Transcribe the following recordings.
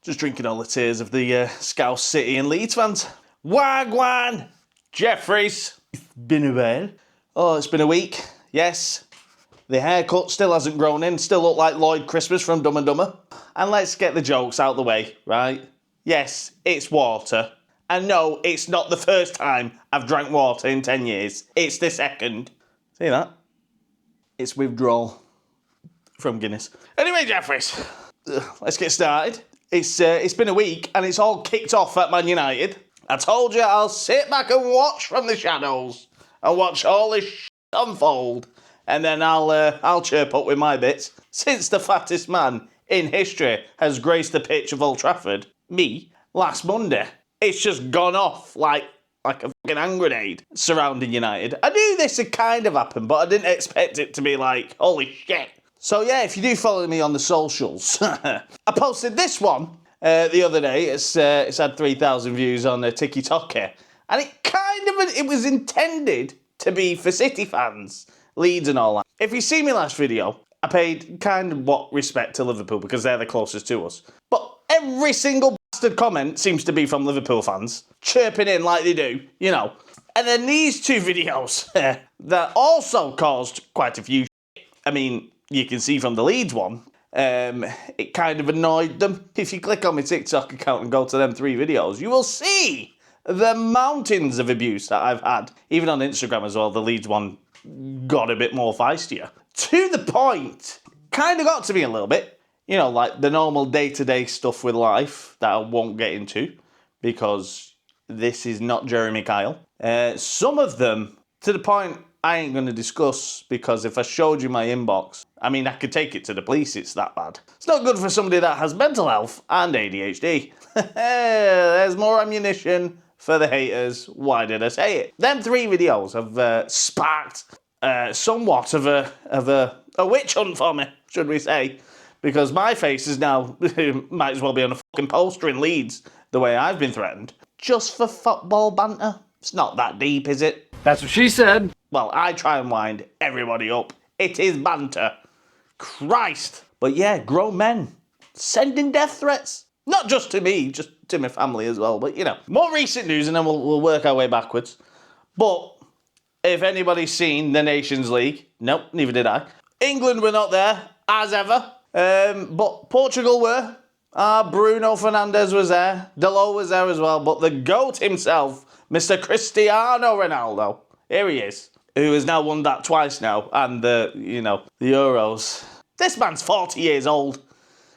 Just drinking all the tears of the Scouse City and Leeds fans. Wagwan! Jeffries! It's been a while. Oh, it's been a week. Yes. The haircut still hasn't grown in. Still look like Lloyd Christmas from Dumb and Dumber. And let's get the jokes out the way, right? Yes, it's water. And no, it's not the first time I've drank water in 10 years. It's the second. See that? It's withdrawal from Guinness. Anyway, Jeffries, let's get started. It's been a week and it's all kicked off at Man United. I told you I'll sit back and watch from the shadows and watch all this shit unfold, and then I'll chirp up with my bits. Since the fattest man in history has graced the pitch of Old Trafford, me, last Monday, it's just gone off like a fucking hand grenade surrounding United. I knew this had kind of happened, but I didn't expect it to be like, holy shit. So yeah, if you do follow me on the socials, I posted this one the other day. It's had 3,000 views on TikTok, and it was intended to be for City fans, Leeds and all that. If you see my last video, I paid kind of what respect to Liverpool because they're the closest to us. But every single bastard comment seems to be from Liverpool fans, chirping in like they do, you know. And then these two videos that also caused quite a few shit. I mean, you can see from the Leeds one, it kind of annoyed them. If you click on my TikTok account and go to them 3 videos, you will see the mountains of abuse that I've had. Even on Instagram as well, the Leeds one got a bit more feistier. To the point, kind of got to me a little bit. You know, like the normal day-to-day stuff with life that I won't get into because this is not Jeremy Kyle. Some of them, to the point I ain't going to discuss because if I showed you my inbox, I mean, I could take it to the police, it's that bad. It's not good for somebody that has mental health and ADHD. There's more ammunition for the haters. Why did I say it? Them 3 videos have sparked somewhat of a witch hunt for me, should we say. Because my face is now, might as well be on a fucking poster in Leeds, the way I've been threatened. Just for football banter. It's not that deep, is it? That's what she said. Well, I try and wind everybody up. It is banter. Christ. But yeah, grown men sending death threats. Not just to me, just to my family as well. But, you know, more recent news and then we'll work our way backwards. But if anybody's seen the Nations League, nope, neither did I. England were not there, as ever. But Portugal were. Bruno Fernandes was there. Delo was there as well. But the GOAT himself, Mr. Cristiano Ronaldo, here he is, who has now won that twice now, and the Euros. This man's 40 years old,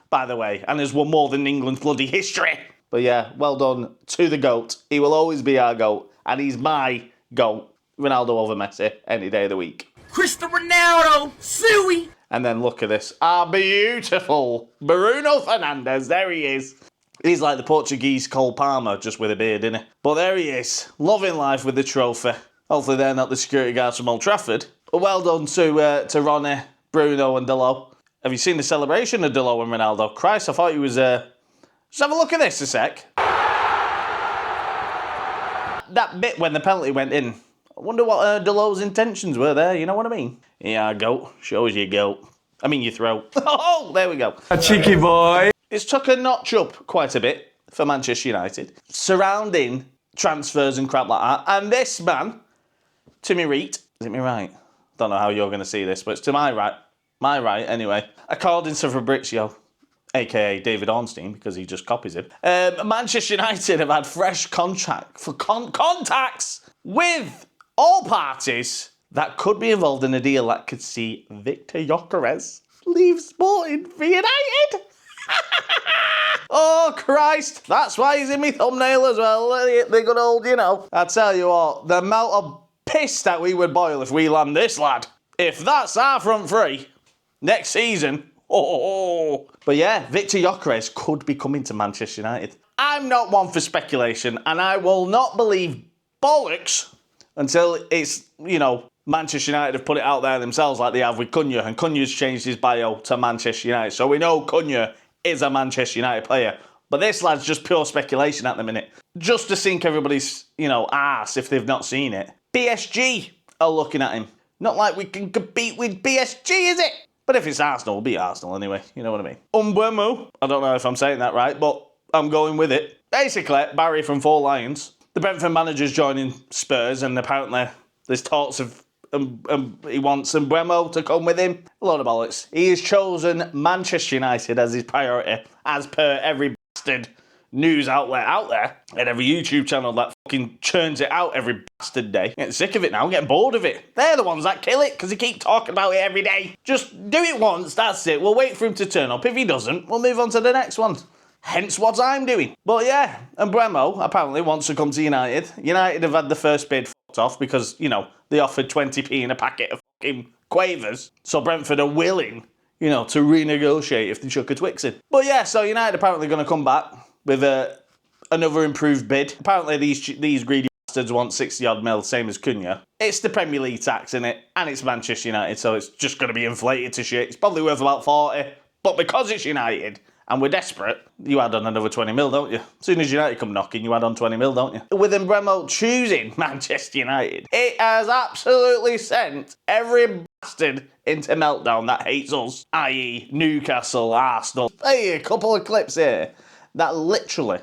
by the way, and has won more than England's bloody history. But yeah, well done to the GOAT. He will always be our GOAT, and he's my GOAT. Ronaldo over Messi any day of the week. Cristiano Ronaldo, suey. And then look at this. Our beautiful Bruno Fernandes. There he is. He's like the Portuguese Cole Palmer, just with a beard, isn't he? But there he is, loving life with the trophy. Hopefully they're not the security guards from Old Trafford. But well done to Ronnie, Bruno and Delo. Have you seen the celebration of Delo and Ronaldo? Christ, I thought he was... Just have a look at this a sec. That bit when the penalty went in. I wonder what Delo's intentions were there, you know what I mean? Yeah, goat. Shows you goat. I mean your throat. Oh, there we go. A cheeky boy. It's took a notch up quite a bit for Manchester United. Surrounding transfers and crap like that. And this man, to me right, is it me right? Don't know how you're going to see this, but it's to my right. My right, anyway. According to Fabrizio, a.k.a. David Ornstein, because he just copies him. Manchester United have had fresh contacts with all parties that could be involved in a deal that could see Victor Gyökeres leave Sporting for United. Oh, Christ. That's why he's in my thumbnail as well. The good old, you know. I tell you what, the amount of piss that we would boil if we land this lad. If that's our front three next season. Oh. But yeah, Victor Gyökeres could be coming to Manchester United. I'm not one for speculation, and I will not believe bollocks until it's, you know, Manchester United have put it out there themselves like they have with Cunha, and Cunha's changed his bio to Manchester United. So we know Cunha is a Manchester United player. But this lad's just pure speculation at the minute. Just to sink everybody's, you know, arse if they've not seen it. PSG are looking at him. Not like we can compete with PSG, is it? But if it's Arsenal, we'll beat Arsenal anyway. You know what I mean? Umbuemo, I don't know if I'm saying that right, but I'm going with it. Basically, Barry from Four Lions. The Brentford manager's joining Spurs, and apparently there's talks of he wants Mbeumo to come with him. A lot of bollocks. He has chosen Manchester United as his priority, as per every bastard news outlet out there, and every YouTube channel that fucking churns it out every bastard day. I'm getting sick of it now, I'm getting bored of it. They're the ones that kill it, because they keep talking about it every day. Just do it once, that's it. We'll wait for him to turn up. If he doesn't, we'll move on to the next one. Hence what I'm doing. But yeah, and Mbeumo apparently wants to come to United. United have had the first bid fucked off because, you know, they offered 20p in a packet of fucking quavers. So Brentford are willing, you know, to renegotiate if they chuck a Twix in. But yeah, so United apparently going to come back with another improved bid. Apparently these greedy bastards want 60 odd mil, same as Cunha. It's the Premier League tax in it, and it's Manchester United, so it's just going to be inflated to shit. It's probably worth about 40, but because it's United and we're desperate, you add on another 20 mil, don't you? As soon as United come knocking, you add on 20 mil, don't you? With Mbeumo choosing Manchester United, it has absolutely sent every bastard into meltdown that hates us, i.e. Newcastle, Arsenal. Hey, a couple of clips here that literally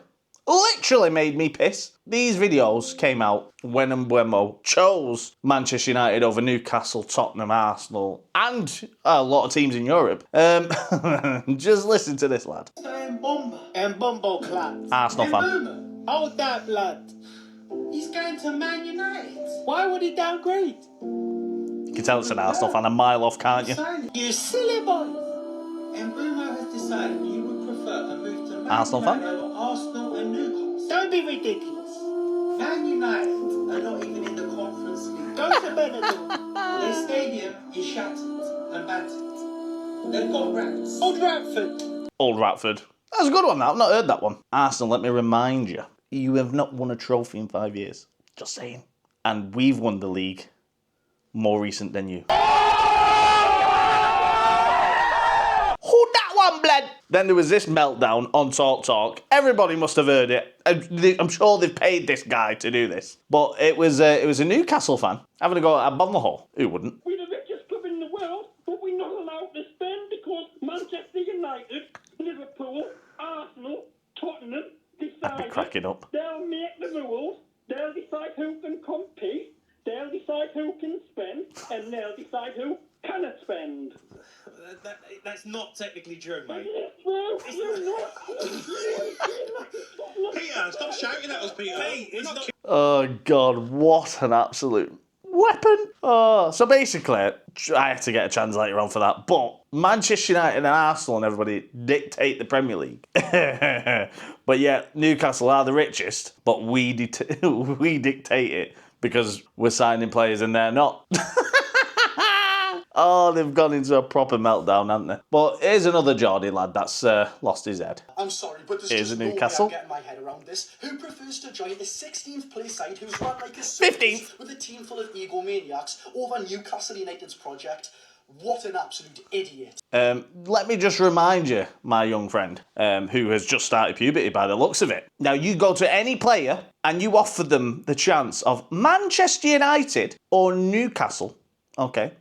made me piss. These videos came out when Mbeumo chose Manchester United over Newcastle, Tottenham, Arsenal, and a lot of teams in Europe. Just listen to this lad. Mbumbo clapped. Arsenal fan. Hold that, blood. He's going to Man United. Why would he downgrade? You can tell it's an Arsenal fan a mile off, can't you? You silly boy. Mbeumo has decided you would prefer a move to Man Arsenal fan? United over Arsenal and Newcastle. Don't be ridiculous. Man United are not even in the Conference League. Go to Benidorm. Their stadium is shattered and battered. They've got rats. Old Ratford. Old Ratford. That's a good one, that. I've not heard that one. Arsenal, let me remind you, you have not won a trophy in 5 years. Just saying. And we've won the league more recent than you. Who that one, blood? Then there was this meltdown on Talk Talk. Everybody must have heard it. I'm sure they've paid this guy to do this. But it was a Newcastle fan having a go at Bournemouth. Who wouldn't? We're the richest club in the world, but we're not allowed to spend because Manchester United, Liverpool, Arsenal, Tottenham decide Cracking up. they'll make the rules, they'll decide who can compete, they'll decide who can spend, and they'll decide who cannot spend. That's not technically true, mate. It's true, you're not. Peter, stop shouting at us, Peter. Hey, it's not. Oh, God, what an absolute weapon. Oh, so basically, I had to get a translator on for that, but Manchester United and Arsenal and everybody dictate the Premier League. But yeah, Newcastle are the richest, but we dictate it because we're signing players and they're not. Oh, they've gone into a proper meltdown, haven't they? But here's another Geordie lad that's lost his head. I'm sorry, but there's Here's just a no way Newcastle. I'm getting my head around this. Who prefers to join the 16th place side who's run like a 15th. with a team full of egomaniacs over Newcastle United's project? What an absolute idiot. Let me just remind you, my young friend, who has just started puberty by the looks of it. Now, you go to any player and you offer them the chance of Manchester United or Newcastle, okay?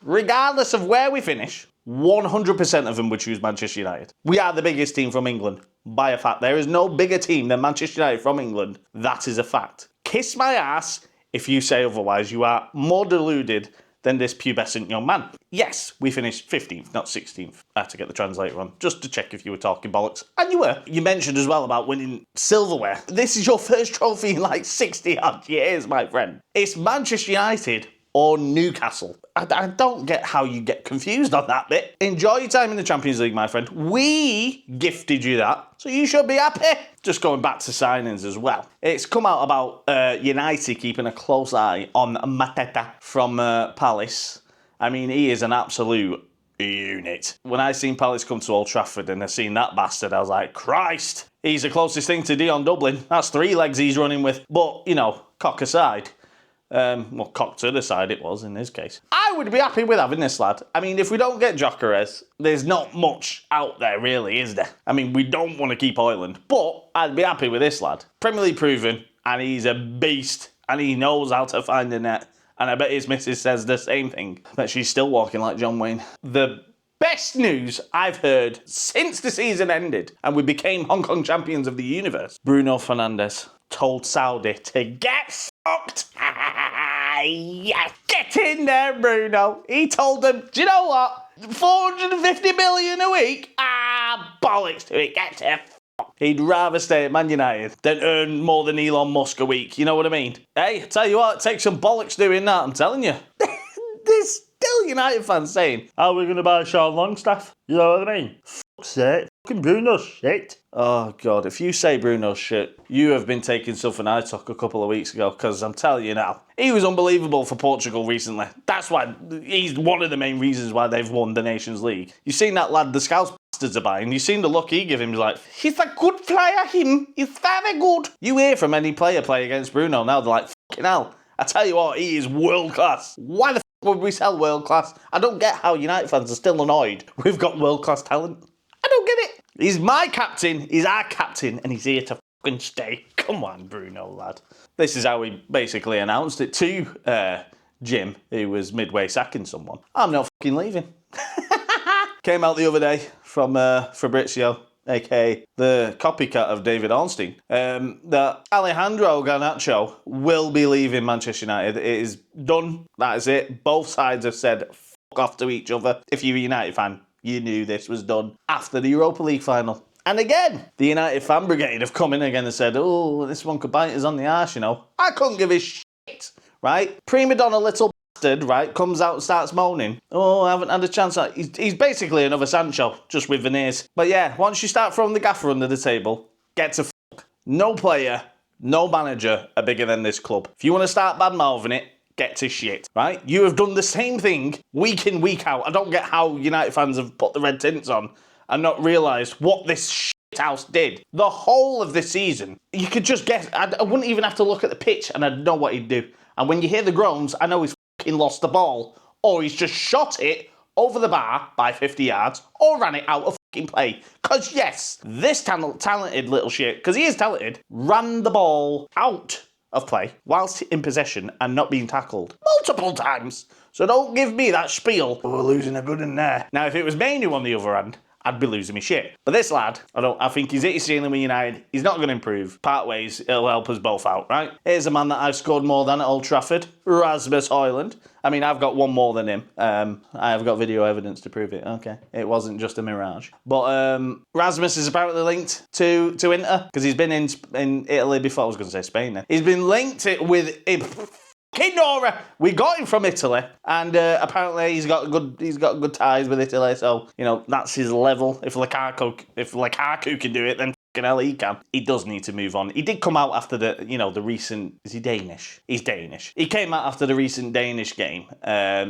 Regardless of where we finish, 100% of them would choose Manchester United. We are the biggest team from England, by a fact. There is no bigger team than Manchester United from England. That is a fact. Kiss my ass if you say otherwise. You are more deluded than this pubescent young man. Yes, we finished 15th, not 16th. I had to get the translator on, just to check if you were talking bollocks. And you were. You mentioned as well about winning silverware. This is your first trophy in like 60 odd years, my friend. It's Manchester United or Newcastle. I don't get how you get confused on that bit. Enjoy your time in the Champions League, my friend. We gifted you that, so you should be happy. Just going back to signings as well. It's come out about United keeping a close eye on Mateta from Palace. I mean, he is an absolute unit. When I seen Palace come to Old Trafford and I seen that bastard, I was like, Christ, he's the closest thing to Dion Dublin. That's 3 legs he's running with. But, you know, cock aside. Well, cock to the side it was in this case. I would be happy with having this lad. I mean, if we don't get Gyökeres, there's not much out there really, is there? I mean, we don't want to keep Højlund, but I'd be happy with this lad. Premier League proven, and he's a beast, and he knows how to find the net. And I bet his missus says the same thing, that she's still walking like John Wayne. The Best news I've heard since the season ended and we became Hong Kong champions of the universe. Bruno Fernandes told Saudi to get fucked. Yes. Get in there, Bruno. He told them, do you know what? 450 million a week? Bollocks to it. Get to fuck. He'd rather stay at Man United than earn more than Elon Musk a week. You know what I mean? Hey, tell you what, it takes some bollocks doing that, I'm telling you. There's still United fans saying, "How are we going to buy Sean Longstaff?" You know what I mean? Fuck's sake. Fucking Bruno's shit. Oh, God. If you say Bruno's shit, you have been taking something I took a couple of weeks ago, because I'm telling you now, he was unbelievable for Portugal recently. That's why he's one of the main reasons why they've won the Nations League. You've seen that lad the Scouts bastards are buying. You've seen the look he gave him. He's like, he's a good player, him. He's very good. You hear from any player play against Bruno now, they're like, fucking hell. I tell you what, he is world class. Why the would we sell world class? I don't get how United fans are still annoyed we've got world class talent. I don't get it. He's my captain, he's our captain, and he's here to fucking stay. Come on, Bruno, lad. This is how we basically announced it to Jim, who was midway sacking someone. I'm not fucking leaving. Came out the other day from Fabrizio, aka the copycat of David Ornstein, that Alejandro Garnacho will be leaving Manchester United. It is done. That is it. Both sides have said fuck off to each other. If you're a United fan, you knew this was done after the Europa League final. And again, the United fan brigade have come in again and said, oh, this one could bite us on the arse, you know. I couldn't give a shit, right? Prima donna little bastard, right, comes out and starts moaning. Oh, I haven't had a chance. He's basically another Sancho, just with veneers. But yeah, once you start throwing the gaffer under the table, get to fuck. No player, no manager are bigger than this club. If you want to start bad-mouthing it, get to shit, right? You have done the same thing week in, week out. I don't get how United fans have put the red tints on and not realised what this shit house did. The whole of this season, you could just guess. I wouldn't even have to look at the pitch and I'd know what he'd do. And when you hear the groans, I know he's fucking lost the ball, or he's just shot it over the bar by 50 yards, or ran it out of fucking play. Because yes, this talented little shit, because he is talented, ran the ball out of play whilst in possession and not being tackled multiple times. So don't give me that spiel. Oh, we're losing a good one there. Now, if it was Manu on the other hand, I'd be losing my shit. But this lad, I think he's hit his ceiling with United. He's not going to improve. Part ways, it'll help us both out, right? Here's a man that I've scored more than at Old Trafford, Rasmus Højlund. I mean, I've got one more than him. I have got video evidence to prove it. Okay, it wasn't just a mirage. But Rasmus is apparently linked to Inter because he's been in Italy before. I was going to say Spain then. He's been linked with Nora. We got him from Italy, and apparently he's got good ties with Italy. So you know that's his level. If Lukaku can do it, then fucking hell he can. He does need to move on. He did come out after the recent. Is he Danish? He's Danish. He came out after the recent Danish game,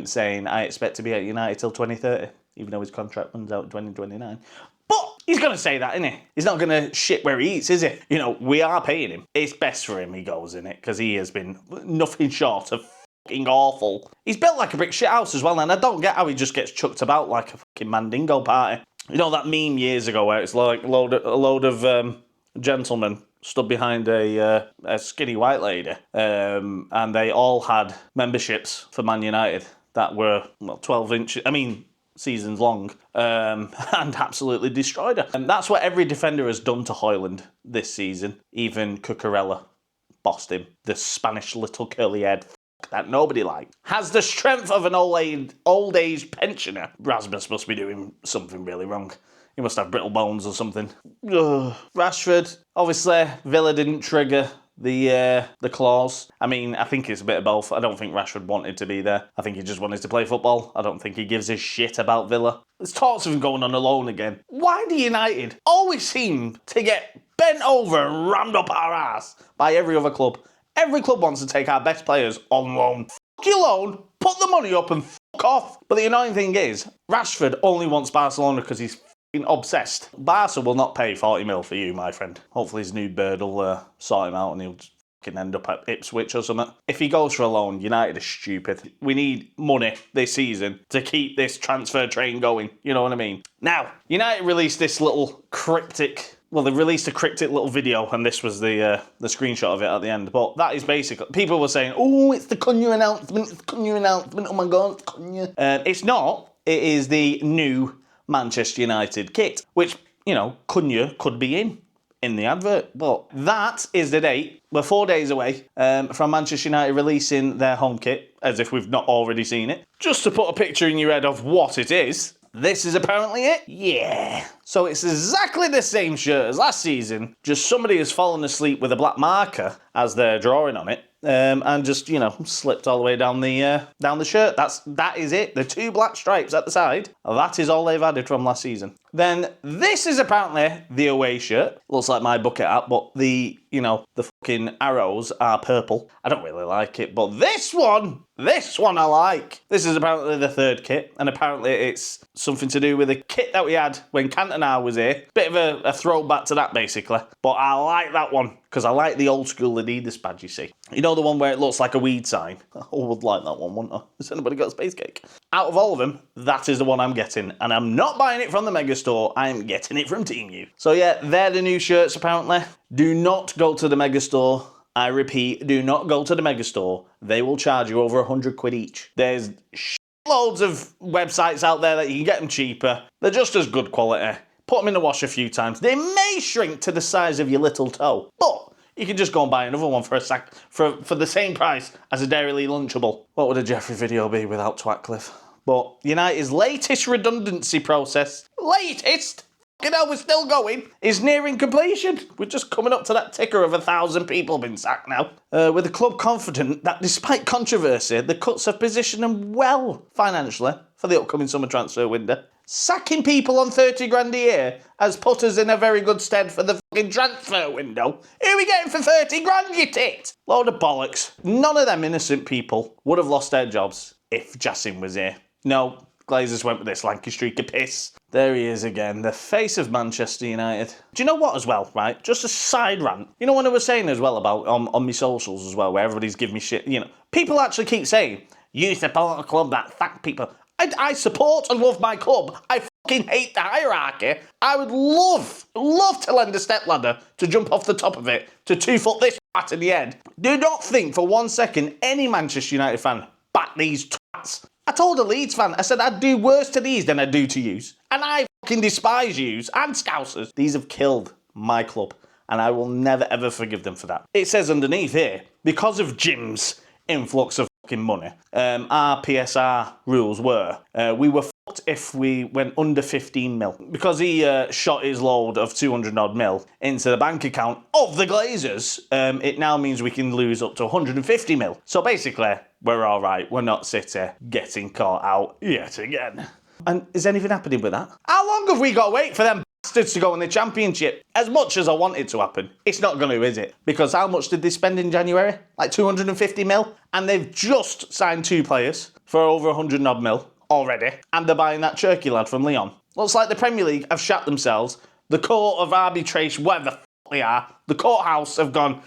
saying I expect to be at United till 2030, even though his contract runs out in 2029. But he's going to say that, isn't he? He's not going to shit where he eats, is he? You know, we are paying him. It's best for him he goes in it, because he has been nothing short of fucking awful. He's built like a brick shit house as well, and I don't get how he just gets chucked about like a fucking Mandingo party. You know that meme years ago where it's like a load of gentlemen stood behind a skinny white lady, and they all had memberships for Man United that were 12 inches. I mean, seasons long, and absolutely destroyed her. And that's what every defender has done to Højlund this season. Even Cucurella bossed him. The Spanish little curly head that nobody liked. Has the strength of an old age pensioner. Rasmus must be doing something really wrong. He must have brittle bones or something. Ugh. Rashford, obviously Villa didn't trigger the clause. I mean, I think it's a bit of both. I don't think Rashford wanted to be there. I think he just wanted to play football. I don't think he gives a shit about Villa. There's talks of him going on a loan again. Why do United always seem to get bent over and rammed up our ass by every other club? Every club wants to take our best players on loan. Fuck your loan, put the money up and fuck off. But the annoying thing is, Rashford only wants Barcelona because he's obsessed. Barca will not pay 40 mil for you, my friend. Hopefully his new bird will sort him out and he'll just fucking end up at Ipswich or something. If he goes for a loan, United is stupid. We need money this season to keep this transfer train going. You know what I mean? Now, United released this little cryptic... Well, they released a cryptic little video, and this was the screenshot of it at the end. But that is basically... People were saying, oh, it's the Cunha announcement, oh my God, it's Cunha. It's not. It is the new Manchester United kit, which, you know, could be in the advert. But that is the date. We're 4 days away from Manchester United releasing their home kit, as if we've not already seen it. Just to put a picture in your head of what it is, this is apparently it. Yeah. So it's exactly the same shirt as last season, just somebody has fallen asleep with a black marker as they're drawing on it. And just, you know, slipped all the way down the shirt. That is it. The 2 black stripes at the side. That is all they've added from last season. Then this is apparently the away shirt. Looks like my bucket hat, but the fucking arrows are purple. I don't really like it, but this one I like. This is apparently the 3rd kit, and apparently it's something to do with a kit that we had when Cantona was here. Bit of a throwback to that, basically. But I like that one, because I like the old school Adidas badge, you see. You know the one where it looks like a weed sign? I would like that one, wouldn't I? Has anybody got a space cake? Out of all of them, that is the one I'm getting. And I'm not buying it from the mega store, I'm getting it from Team U. So yeah, they're the new shirts apparently. Do not go to the mega store. I repeat, do not go to the mega store. They will charge you over 100 quid each. There's loads of websites out there that you can get them cheaper. They're just as good quality. Put them in the wash a few times. They may shrink to the size of your little toe, but you can just go and buy another one for the same price as a Dairy Lee Lunchable. What would a Jeffrey video be without Twatcliffe? But United's latest redundancy process, you know, we're still going, is nearing completion. We're just coming up to that ticker of 1,000 people been sacked now. With the club confident that despite controversy, the cuts have positioned them well financially for the upcoming summer transfer window. Sacking people on 30 grand a year has put us in a very good stead for the fucking transfer window. Who are we getting for 30 grand, you tit? Load of bollocks. None of them innocent people would have lost their jobs if Jassim was here. No, Glazers went with this lanky streak of piss. There he is again, the face of Manchester United. Do you know what as well, right? Just a side rant. You know what I was saying as well about on my socials as well, where everybody's giving me shit, you know. People actually keep saying, you support a club that sack people. I support and love my club. I fucking hate the hierarchy. I would love to lend a stepladder to jump off the top of it to 2 foot this twat in the head. Do not think for 1 second any Manchester United fan back these twats. I told a Leeds fan, I said I'd do worse to these than I do to yous. And I fucking despise yous and Scousers. These have killed my club, and I will never ever forgive them for that. It says underneath here, because of Jim's influx of fucking money, our PSR rules were, we were fucked if we went under 15 mil. Because he shot his load of 200 odd mil into the bank account of the Glazers, it now means we can lose up to 150 mil. So basically, we're all right. We're not City getting caught out yet again. And is anything happening with that? How long have we got to wait for them bastards to go in the Championship? As much as I want it to happen, it's not going to, is it? Because how much did they spend in January? Like 250 mil? And they've just signed 2 players for over 100 odd mil already. And they're buying that Cherky lad from Lyon. Looks like the Premier League have shat themselves. The court of arbitration, whatever the f*** they are, the courthouse have gone,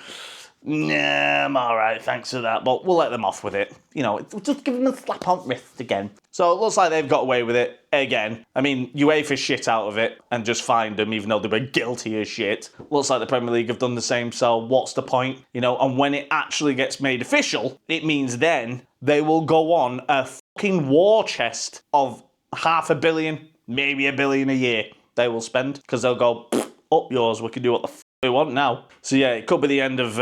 nah, I'm all right, thanks for that, but we'll let them off with it. You know, just give them a slap on the wrist again. So it looks like they've got away with it again. I mean, UEFA shit out of it and just fined them, even though they were guilty as shit. Looks like the Premier League have done the same, so what's the point? You know, and when it actually gets made official, it means then they will go on a fucking war chest of $500 million, maybe $1 billion a year they will spend, because they'll go, up yours, we can do what the f*** we want now. So yeah, it could be the end of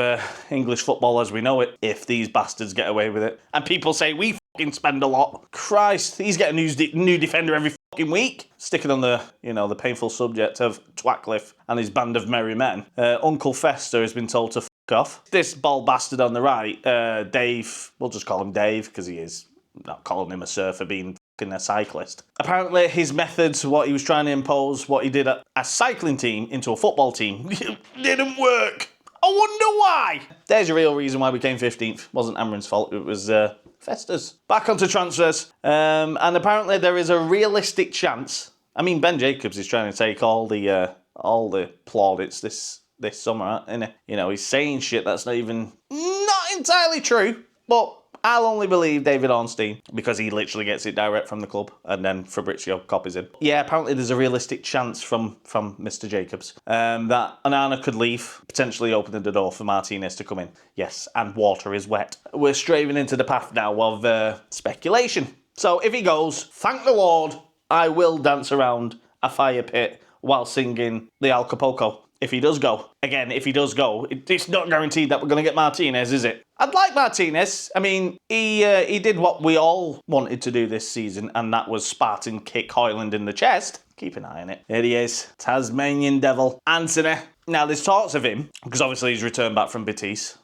English football as we know it, if these bastards get away with it. And people say we fucking spend a lot. Christ, he's getting a new defender every fucking week. Sticking on the, you know, the painful subject of Twatcliffe and his band of merry men, Uncle Fester has been told to f*** off. This bald bastard on the right, Dave, we'll just call him Dave, because he is, not calling him a surfer, being a cyclist. Apparently his methods, what he was trying to impose, what he did at a cycling team into a football team, didn't work. I wonder why. There's your real reason why we came 15th. Wasn't Amron's fault, it was Fester's. Back onto transfers. And apparently there is a realistic chance. I mean, Ben Jacobs is trying to take all the plaudits this summer, isn't he? You know, he's saying shit that's not entirely true, but I'll only believe David Ornstein because he literally gets it direct from the club and then Fabrizio copies him. Yeah, apparently there's a realistic chance from Mr. Jacobs that Onana could leave, potentially opening the door for Martinez to come in. Yes, and water is wet. We're straying into the path now of speculation. So if he goes, thank the Lord, I will dance around a fire pit while singing the Acapulco. If he does go. Again, if he does go, it's not guaranteed that we're going to get Martinez, is it? I'd like Martinez. I mean, he did what we all wanted to do this season, and that was Spartan kick Hoyland in the chest. Keep an eye on it. Here he is. Tasmanian Devil. Anthony. Now, there's talks of him, because obviously he's returned back from Betis.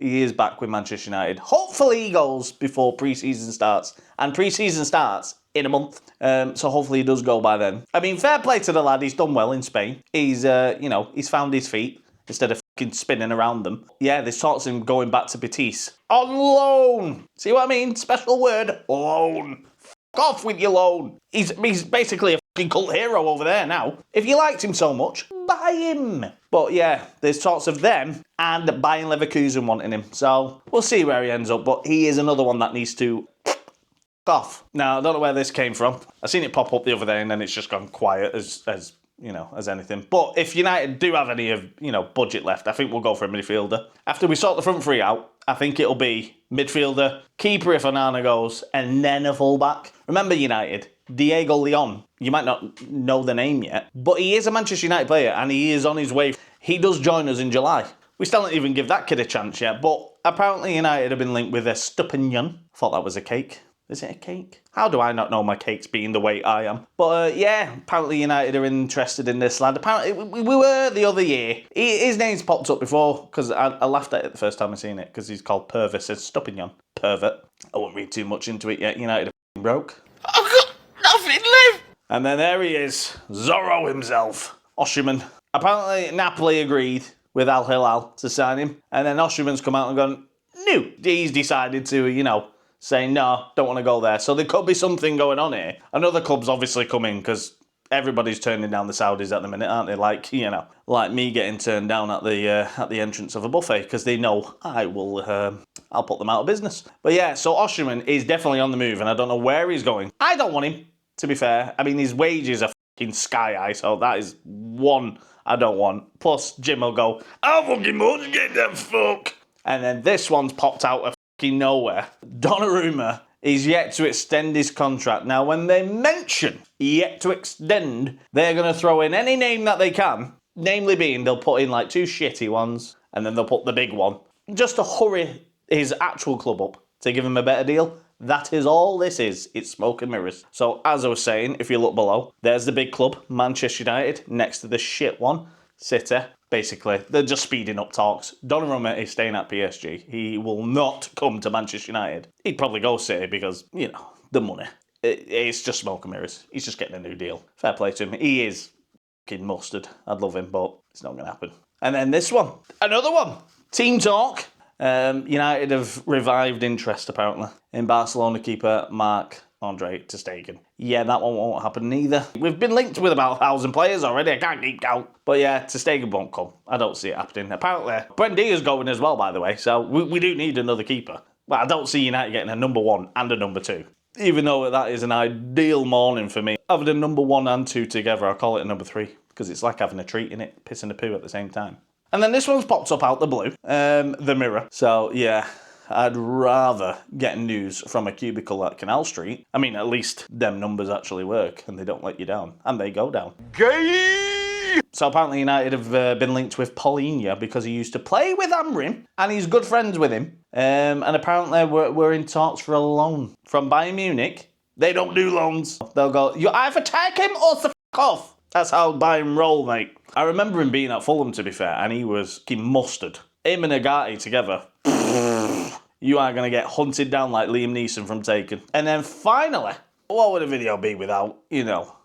He is back with Manchester United. Hopefully he goes before pre-season starts. And pre-season starts in a month. So hopefully he does go by then. I mean, fair play to the lad. He's done well in Spain. He's, he's found his feet instead of fucking spinning around them. Yeah, there's talks of him going back to Betis. On loan. See what I mean? Special word. Loan. Fuck off with your loan. He's basically a fucking cult hero over there now. If you liked him so much, buy him. But yeah, there's talks of them and Bayern Leverkusen wanting him. So we'll see where he ends up. But he is another one that needs to off. Now, I don't know where this came from. I seen it pop up the other day and then it's just gone quiet as anything. But if United do have any of, budget left, I think we'll go for a midfielder. After we sort the front three out, I think it'll be midfielder, keeper if Onana goes, and then a fullback. Remember United, Diego Leon. You might not know the name yet, but he is a Manchester United player and he is on his way. He does join us in July. We still don't even give that kid a chance yet, but apparently United have been linked with a Stupinian. Thought that was a cake. Is it a cake? How do I not know my cakes being the way I am? But yeah, apparently United are interested in this lad. Apparently, we were the other year. His name's popped up before, because I laughed at it the first time I seen it, because he's called Pervis. It's Stupinian. Pervert. I won't read too much into it yet. United are broke. I've got nothing left. And then there he is. Zorro himself. Osherman. Apparently Napoli agreed with Al Hilal to sign him. And then Osherman's come out and gone, no. He's decided to, saying, no, don't want to go there. So there could be something going on here. Another club's obviously coming because everybody's turning down the Saudis at the minute, aren't they? Like, like me getting turned down at the entrance of a buffet because they know I'll put them out of business. But yeah, so Osherman is definitely on the move and I don't know where he's going. I don't want him, to be fair. I mean, his wages are fucking sky high, so that is one I don't want. Plus, Jim will go, I'll fucking must get that fuck. And then this one's popped out of nowhere. Donnarumma is yet to extend his contract. Now, when they mention yet to extend, they're going to throw in any name that they can. Namely being, they'll put in like two shitty ones, and then they'll put the big one. Just to hurry his actual club up, to give him a better deal. That is all this is. It's smoke and mirrors. So, as I was saying, if you look below, there's the big club, Manchester United, next to the shit one, City. Basically, they're just speeding up talks. Donnarumma is staying at PSG. He will not come to Manchester United. He'd probably go City because, the money. It's just smoke and mirrors. He's just getting a new deal. Fair play to him. He is fucking mustard. I'd love him, but it's not going to happen. And then this one. Another one. Team talk. United have revived interest, apparently, in Barcelona keeper Marc-Andre ter Stegen. Yeah, that one won't happen neither. We've been linked with about 1,000 players already. I can't keep count. But yeah, ter Stegen won't come. I don't see it happening. Apparently, Buendia's going as well, by the way. So we do need another keeper. But I don't see United getting a number 1 and a number 2. Even though that is an ideal morning for me. Having a number 1 and 2 together, I'll call it a number 3. Because it's like having a treat in it. Piss and a poo at the same time. And then this one's popped up out the blue. The Mirror. So yeah. I'd rather get news from a cubicle at Canal Street. I mean, at least them numbers actually work and they don't let you down. And they go down. Gay! So apparently United have been linked with Paulinho because he used to play with Amrin and he's good friends with him. And apparently we're in talks for a loan from Bayern Munich. They don't do loans. They'll go, you either take him or the f*** off. That's how Bayern roll, mate. I remember him being at Fulham, to be fair, and he was mustard. Him and Agati together. You are going to get hunted down like Liam Neeson from Taken. And then finally, what would a video be without,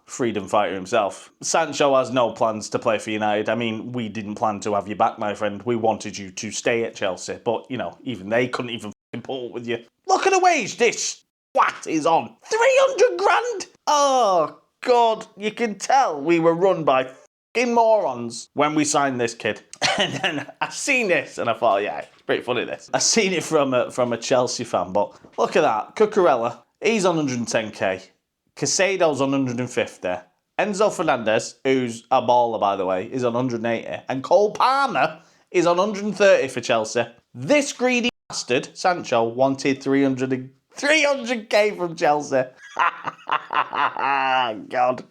freedom fighter himself? Sancho has no plans to play for United. I mean, we didn't plan to have you back, my friend. We wanted you to stay at Chelsea. But, even they couldn't even pull with you. Look at the wage this twat is on. 300 grand! Oh, God. You can tell we were run by f***ing morons when we signed this kid. And then I seen this and I thought, yeah, it's pretty funny this. I seen it from a Chelsea fan, but look at that. Cucurella, he's on 110k. Casado's on 150. Enzo Fernandes, who's a baller by the way, is on 180. And Cole Palmer is on 130 for Chelsea. This greedy bastard, Sancho, wanted 300 300k from Chelsea. God.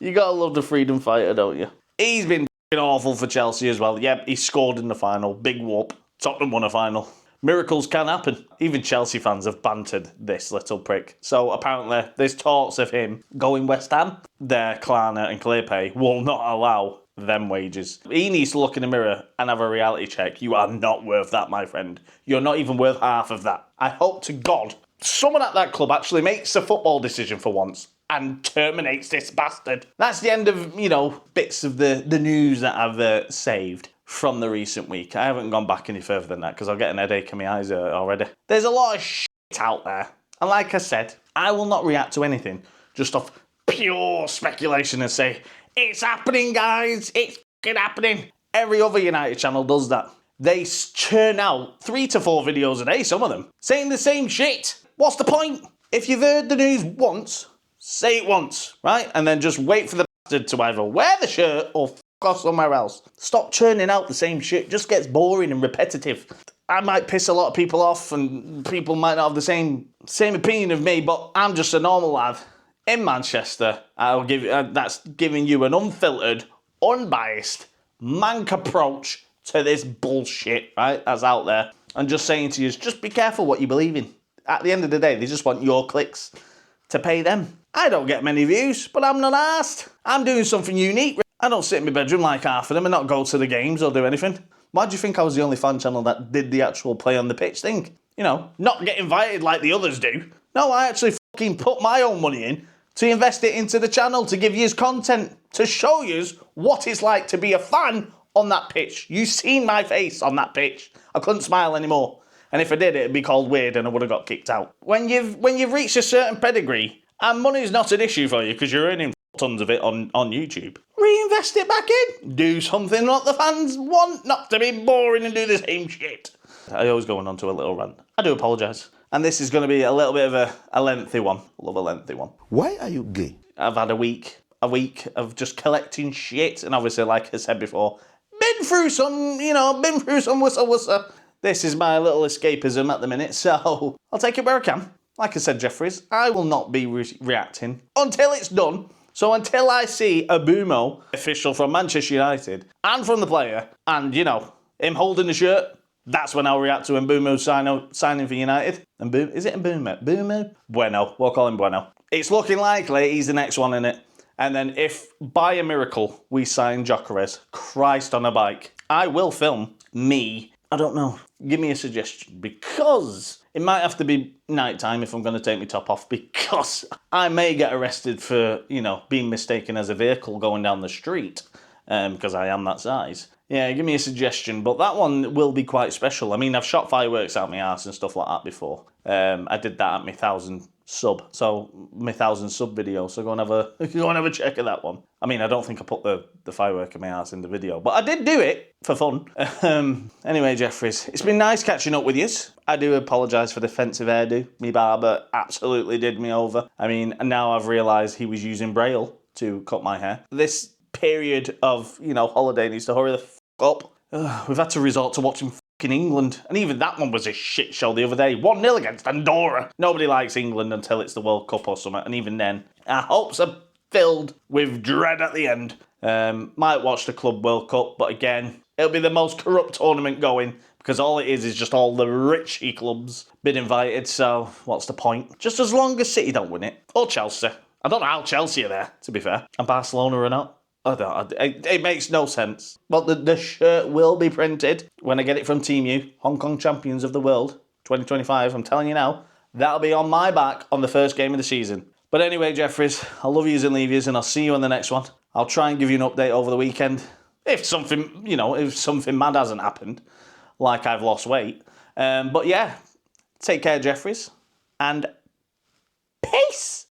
You gotta love the freedom fighter, don't you? He's been awful for Chelsea as well. Yep, he scored in the final. Big whoop. Tottenham won a final. Miracles can happen. Even Chelsea fans have bantered this little prick. So apparently there's talks of him going West Ham. Their Klarna and Clearpay will not allow them wages. He needs to look in the mirror and have a reality check. You are not worth that, my friend. You're not even worth half of that. I hope to God someone at that club actually makes a football decision for once and terminates this bastard. That's the end of, bits of the news that I've saved from the recent week. I haven't gone back any further than that because I'll get an headache in my eyes already. There's a lot of shit out there. And like I said, I will not react to anything just off pure speculation and say, it's happening, guys. It's fucking happening. Every other United channel does that. They churn out 3 to 4 videos a day, some of them, saying the same shit. What's the point? If you've heard the news once, say it once, right? And then just wait for the bastard to either wear the shirt or fuck off somewhere else. Stop churning out the same shit. It just gets boring and repetitive. I might piss a lot of people off and people might not have the same opinion of me, but I'm just a normal lad in Manchester. I'll give that's giving you an unfiltered, unbiased, mank approach to this bullshit, right? That's out there. And just saying to you, just be careful what you believe in. At the end of the day, they just want your clicks to pay them. I don't get many views, but I'm not arsed. I'm doing something unique. I don't sit in my bedroom like half of them and not go to the games or do anything. Why do you think I was the only fan channel that did the actual play on the pitch thing? Not get invited like the others do. No, I actually fucking put my own money in to invest it into the channel, to give yous content, to show yous what it's like to be a fan on that pitch. You've seen my face on that pitch. I couldn't smile anymore. And if I did, it'd be called weird and I would have got kicked out. When you've reached a certain pedigree, and money's not an issue for you because you're earning tons of it on YouTube, reinvest it back in. Do something that the fans want, not to be boring and do the same shit. I always going on to a little rant. I do apologise. And this is going to be a little bit of a lengthy one. I love a lengthy one. Why are you gay? I've had a week of just collecting shit. And obviously, like I said before, been through some wusser. This is my little escapism at the minute, so I'll take it where I can. Like I said, Jeffries, I will not be reacting until it's done. So until I see a Boomo official from Manchester United and from the player, and, him holding the shirt, that's when I'll react to Mbeumo signing for United. Is it Mbeumo? Boomo? Bueno. We'll call him Bueno. It's looking likely he's the next one in it. And then if, by a miracle, we sign Gyökeres, Christ on a bike, I will film me. I don't know. Give me a suggestion, because it might have to be nighttime if I'm going to take my top off, because I may get arrested for, being mistaken as a vehicle going down the street, because I am that size. Yeah, give me a suggestion, but that one will be quite special. I mean, I've shot fireworks out my arse and stuff like that before. I did that at my 1,000 sub video, so go and have a check of that one. I mean, I don't think I put the firework in my arse in the video, but I did do it for fun. Anyway, Jeffries, it's been nice catching up with yous. I do apologise for the offensive hairdo. Me barber absolutely did me over. I mean, now I've realised he was using Braille to cut my hair. This period of, holiday needs to hurry the up. We've had to resort to watching in England, and even that one was a shit show the other day. 1-0 against Andorra. Nobody likes England until it's the World Cup or something, and even then, our hopes are filled with dread at the end. Might watch the Club World Cup, but again, it'll be the most corrupt tournament going, because all it is just all the richy clubs been invited, so what's the point? Just as long as City don't win it, or Chelsea. I don't know how Chelsea are there, to be fair, and Barcelona are not. It makes no sense. But the shirt will be printed when I get it from Team U, Hong Kong Champions of the World 2025. I'm telling you now, that'll be on my back on the first game of the season. But anyway, Jeffries, I love yous and leave yous, and I'll see you on the next one. I'll try and give you an update over the weekend. If something mad hasn't happened, like I've lost weight. But yeah, take care, Jeffries, and peace!